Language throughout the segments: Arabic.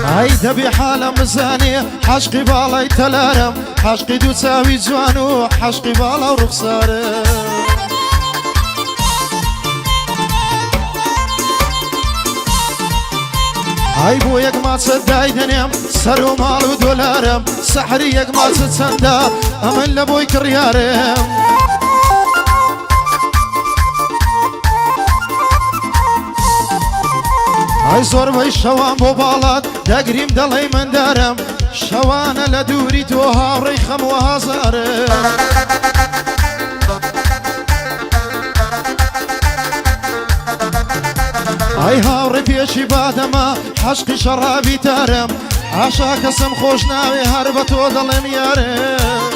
هاي دبي حالة مزانية حشقي بالاي تلارم حشقي دو تساوي جوانو حشقي بالا ورخصارم هاي بو يك ما تصداي دنيم سرو مالو دولارم سحري يك ما تتصندا امن لبوي كريارم هاي زور بي شوان بو بالات دقريم دلي من دارم شوان لدوري تو هاوري خم وهزارم هاي هاوري بيشي بادما حشقي شرابي تارم عشا كسم خوش ناوي هربتو دلم يارم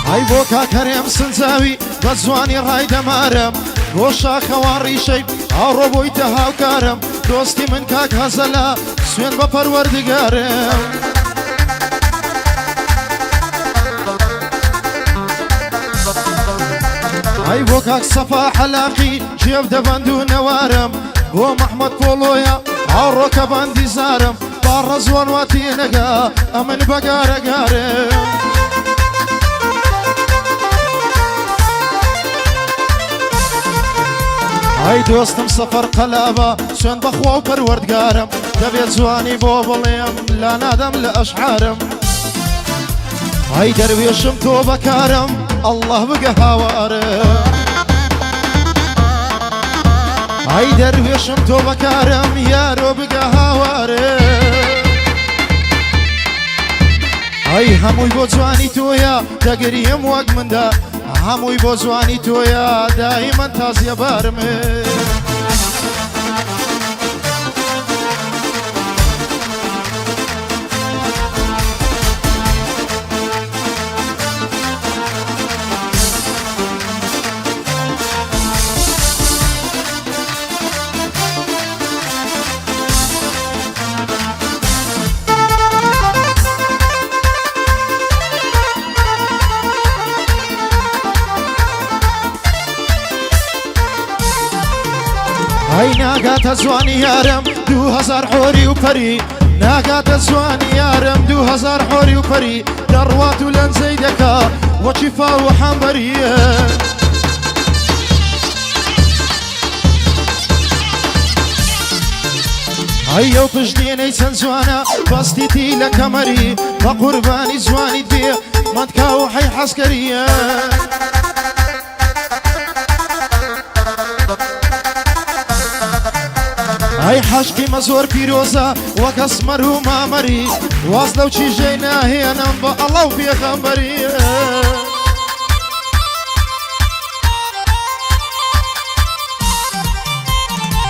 هاي بوكا كريم سنزاوي بزواني راي دمارم بوشا خواري شيب او ربوي تهاو كارم دوستي من كاك هزلا سوين بپروردگارم هاي بوكاك صفا حلاقي جيب دبندو نوارم بو محمد بولويا او روكا باندي زارم بارزوان واتي نقا امن بقارة قارم هاي دوستم سفر قلابة سوين بخوا وپروردگارم دبيت زواني بو بليم لا نادم لأشعارم هاي درويشم تو بكارم الله بقى هوارم هاي درويشم تو بكارم يا رو بقى هوارم هاي هموي بو جواني تويا دقريم وق من دا هموي بو جواني تويا دائما تازية بارمي هاي ناقات زواني يارم 2000 حوري وبري ناقات زواني يارم 2000 حوري وبري دروات ولن زيدك وشفا وحنبري هاي يو بجديني سنزوانا بستيتي لكمري بقرباني زواني دبي مدكاو حي حسكريه هاي حشقي مزور بيروزا وكسمر وما مري واصلو شي جينا هي نمبا الله في خبري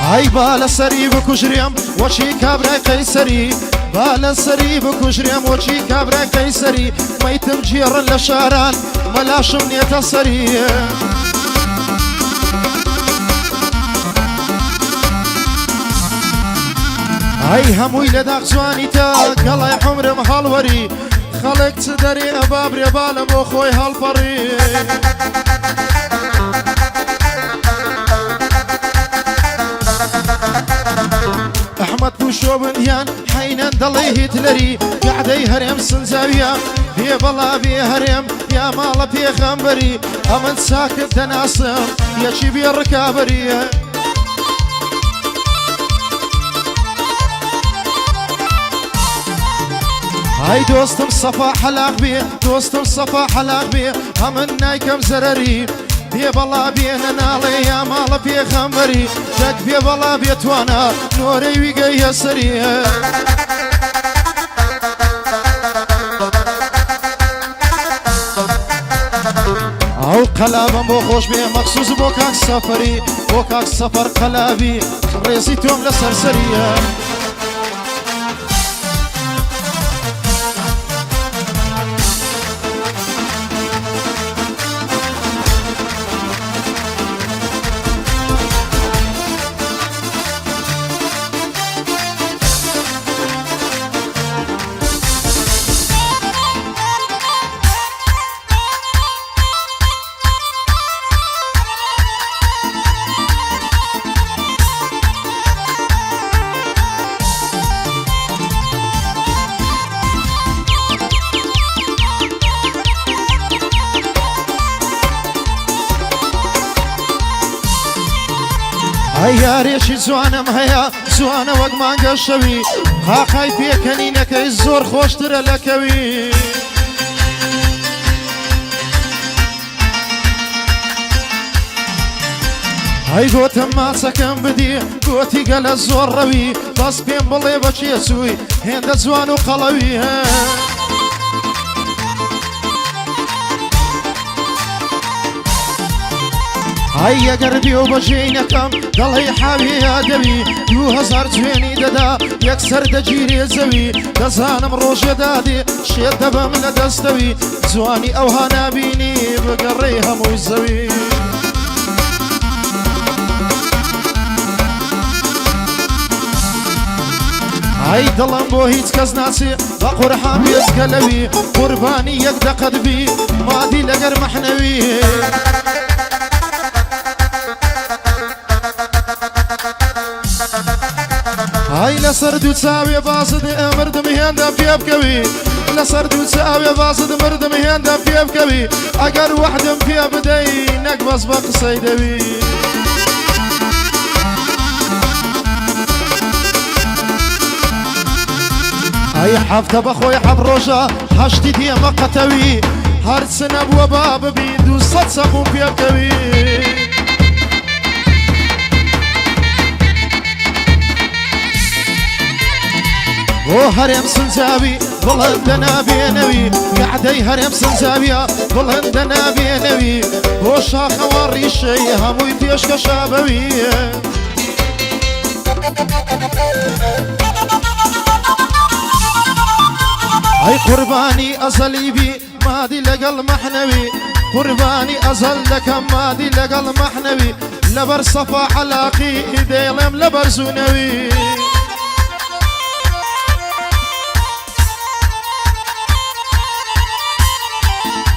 هاي بالا سري بكشريم وشي كابرا قيسري بالا سري بكشريم وشي كابرا قيسري ميتم جير لشاران ملاشم نيتا سري هاي هموي لداق زواني تا قلعي حمرم هالوري خلق تدري بابري بالم وخوي هالفري احمد بوشو بنديان حينا دلي هتلري قعدي هرم سنزاوية بي بلا بي هرم يا مالا بي خنبري امن ساكت تناسم يا شي بي الركابري هاي دوستم صفا حلاق بي دوستم صفا حلاق بي همن نايكم زرري بي بلا بي ننالي يا مالا بي خنبري دك بي بلا بي توانا نوري ويقى يسري او قلابم بو خوش بي مخصوص بو كاك سفري بو كاك سفر قلابي ريزي توم لسرسريه هەیارێکی جوانم هەیە جوانە وەک مانگە شەوی قاقای پێکەنینەکەی زۆر خۆشترە لە کەوی هەی گۆتم ماچەکەم بدی گۆتی گەلە زۆر ڕەوی بەس پێم بڵێ بەچێ چووی هێندە جوان و قەڵەوی هەی ئەگەر بێ و بەژێینەکەم دەڵێ حاوێیا دەوی 2000 جوێنی دەدا یەکسەر دەگیرێ زەوی دەزانم ڕۆژە دادێ شێت دەبەم لە دەستەوی جوانی ئەوها نابینی بگەڕێ هەمووی زەوی هەی دڵم بۆ هیچ کەس ناچێ بە قورحان بێزگە لەوی قوربانی یەک دەقەت بی مادی لەگەر مەحنەوی هەی لەسەر دوو چاوێ بازت مردم هێندە پێ بکەوی لەسەر دوو چاوێ بازت مردم هێندە پێ بکەوی ئەگەر وەحدم پێ بدەی نەک بەس بە قسەی دەوی هەی حەفتە بەخۆی حەب ڕۆژە هەشتی دێمە قەتەوی هەرچ نەبووە با ببی 200 سەبوو پێ بکەوی بۆ هەرێم سنجاوی بڵندە نابێنەوی گەعدەی هەرێم سنجاویە بڵندە نابێنەوی بۆ شاخەوە ڕیشەی هەمووی پێشکەشە بەوی ئەی قوربانی ئەزەلی بی مادی لەگەڵ مەحنەوی قوربانی ئەزەل دەکەم مادی لەگەڵ مەحنەوی لەبەر سەفا عەلاقی دێڵێم لەبەر زوونەوی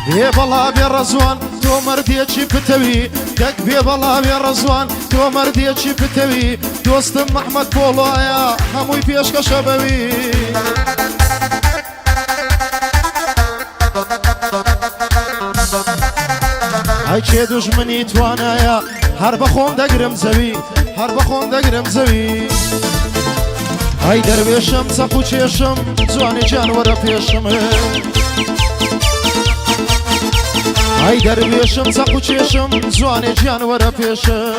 بێ بەڵا بێ ڕەزوان تۆ مەردێکی پتەوی دەک بێ بەڵا بێ ڕەزوان تۆ مەردێکی پتەوی دۆستم مەحمەد پۆڵۆیە هەمووی پێشکەشە بەوی ئەی چێ دوژمنی توانایە هەر بەخۆم دەگرم زەوی هەر بەخۆم دەگرم زەوی ئەی دەروێشم چەق و چێشم جوانی جانوەرە پێشم ئەی دەروێشم چەق و چێشم جوانی جانوەرە پێشم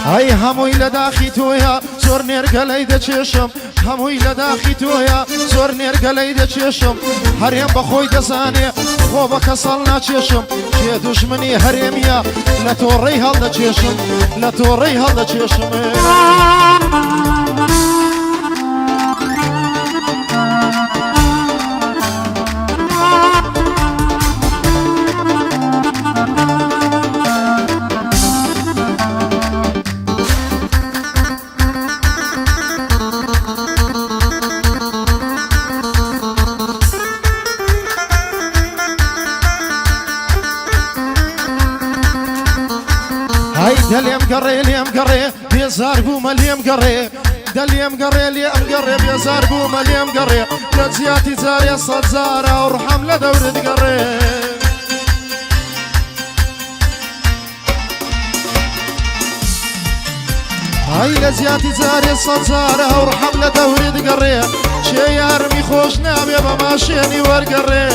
ئەی هەمووی لە داخی تۆیە زۆر نێرگەلەی دەچێشم هەمووی لە داخی تۆیە زۆر نێرگەلەی دەچێشم هەرێم بەخۆی دەزانێ خۆ بە کەسەڵ ناچێشم کێ دوژمنی هەرێمیە لە تۆڕەی هەڵدەچێشم لە تۆڕەی هەڵدەچێشم دەلێم گەڕێ لێم گەڕێ بێزار بوومە لێم گەڕێ دەلێم گەڕێ لێم گەڕێ بێزار بوومە لێم گەڕێ لە جیاتی جارێ 100 جارە و ڕحەم لە دەورت گەڕێ هەی لە جیاتی جارێ 100 جارە و ڕحەم لە دەورت گەڕێ چێ یارمی خۆش نابێ بە ماشێنی وەرگەڕێ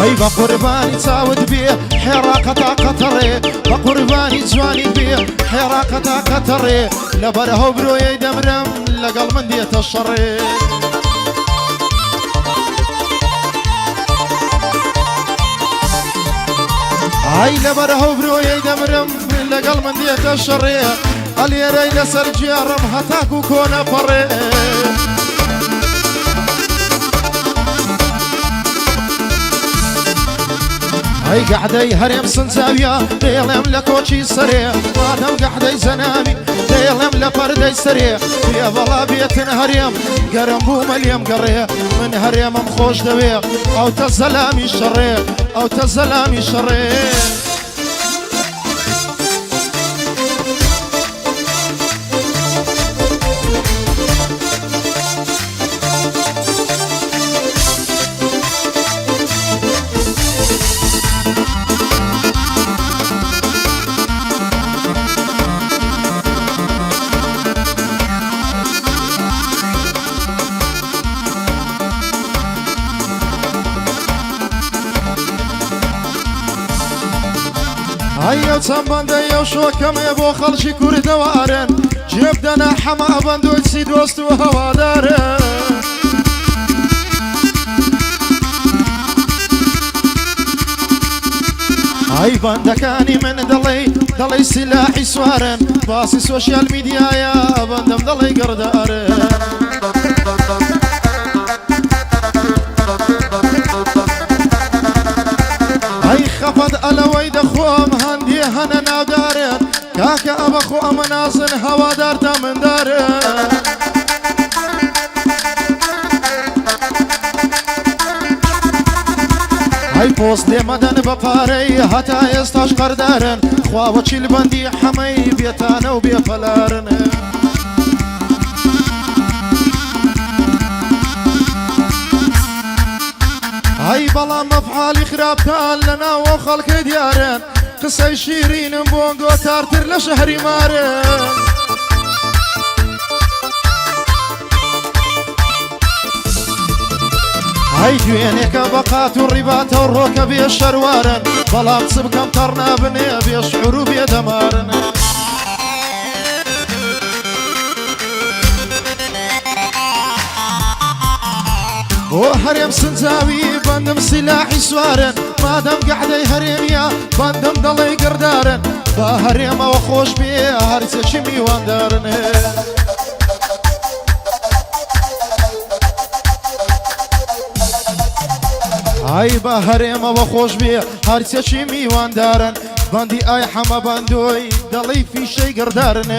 ئەی بە قوربانی چاوت بێ حێراقەتا قەتەڕێ بە قوربانی جوانی بێ حێراقەتا قەتەڕێ لەبەر هەوبرۆیەی دەمرم لەگەڵ من دێتە شەڕێ ئەی لەبەر هەوبرۆیەی دەمرم لەگەڵ من دێتە شەڕێ ئەلێرەی لەسەر گیاڕم هەتاکو کۆنە پەڕێ ئەی گەحدەی هەرێم سنجاویە دێڵێم لە کۆچی سەرێ وادەم گەحدەی زەناوی دێڵێم لە پەردەی سەرێ پێ بەڵا بێتن هەرێم گەرم بوومە لێم گەڕێ من هەرێمم خۆش دەوێ ئەوتە زەلامی شەڕێ ئەوتە زەلامی شەڕێ ئەیە چەند بەندەیە و شۆکەمێ بۆ خەڵکی کوردەوارن جێب دەنا حەما بەندۆی چی دۆست و هەوادارن ئەی بەندەکانی من دەڵێی سیلاحی سوارن باسی سۆشیال میدیایە بەندەم دەڵێی گەڕدارن ئەی خەفەت ئەلەوەی دەخۆم هەندێ هەنە ناودارن کاکە ئەبەخۆ ئەمە نازن هەوادار دامندارن ئەی پۆست لێمەدەن بە پارەی هەتا ئێستاش قەردارن خواوە چیلبەندی حەمەی بێتانە و بێفەلارن ئەی بەڵام مەفعالی خراپتان لەناوە خەڵکە دیارن قسەی شیرینم بۆنگۆ تارتر لە شەهری مارن ئەی دوێنێکە بەقات و ڕیباتە و ڕۆکە بێ شەروارن بەڵام چ بکەم تەڕ نابنێ بێ شعور و بێدەمارن بۆ هەرێم سنجاوی بەندم سیلاحی سوارن مادەم گەحدەی هەرێمیە بەندم دەڵێی گردارن بە هەرێمەوە خۆش بێ هەرچێکی میواندارن ئای بە هەرێمەوە خۆش بێ هەرچێکی میواندارن بەندی ئای حەمە بەندۆی دەڵێی فیشەی گردارن